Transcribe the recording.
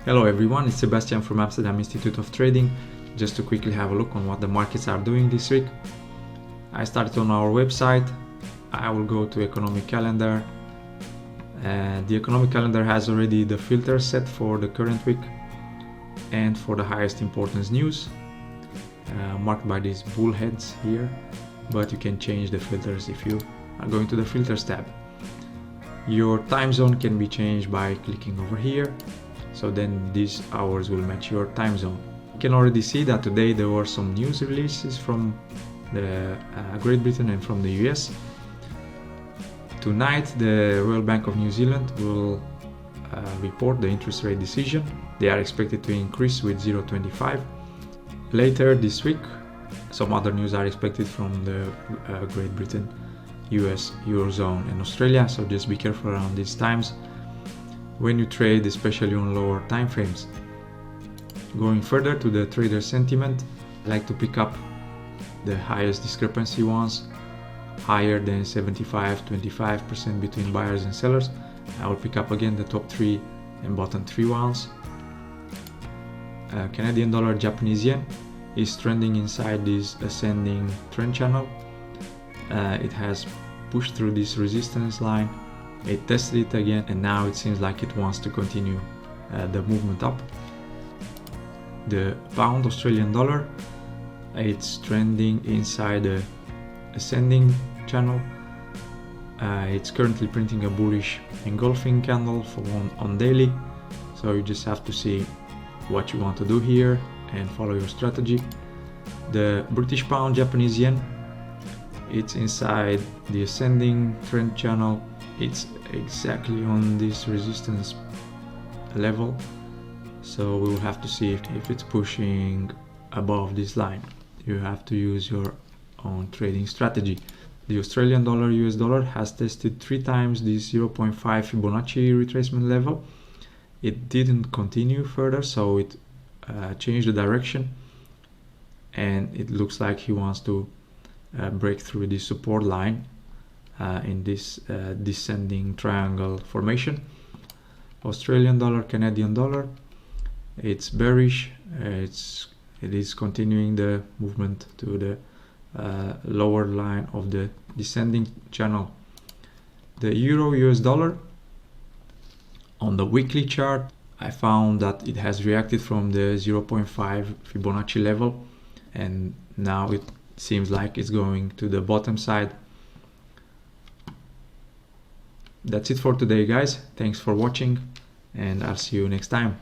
Hello everyone, it's Sebastian from Amsterdam Institute of Trading. Just to quickly have a look on what the markets are doing this week. I started on our website. I will go to economic calendar. The economic calendar has already the filter set for the current week and for the highest importance news, marked by these bullheads here, but you can change the filters if you are going to the filters tab. Your time zone can be changed by clicking over here, so then these hours will match your time zone. You can already see that today there were some news releases from the Great Britain and from the US. Tonight the Royal Bank of New Zealand will report the interest rate decision. They are expected to increase with 0.25. Later this week some other news are expected from the Great Britain, US, Eurozone and Australia, so just be careful around these times when you trade, especially on lower time frames. Going further to the trader sentiment, I like to pick up the highest discrepancy ones, higher than 75-25% between buyers and sellers. I will pick up again the top 3 and bottom 3 ones. Canadian dollar, Japanese yen is trending inside this ascending trend channel. It has pushed through this resistance line. It tested it again and now it seems like it wants to continue the movement up. The pound Australian dollar, it's trending inside the ascending channel. It's currently printing a bullish engulfing candle on daily, so you just have to see what you want to do here and follow your strategy. The British pound Japanese yen, it's inside the ascending trend channel. It's exactly on this resistance level, so we will have to see if it's pushing above this line. You have to use your own trading strategy. The Australian dollar US dollar has tested 3 times this 0.5 Fibonacci retracement level. It didn't continue further, so it changed the direction and it looks like he wants to break through this support line in this descending triangle formation. Australian dollar, Canadian dollar, it's bearish. It is continuing the movement to the lower line of the descending channel. The euro US dollar, on the weekly chart, I found that it has reacted from the 0.5 Fibonacci level and now it seems like it's going to the bottom side. That's it for today, guys. Thanks for watching and I'll see you next time.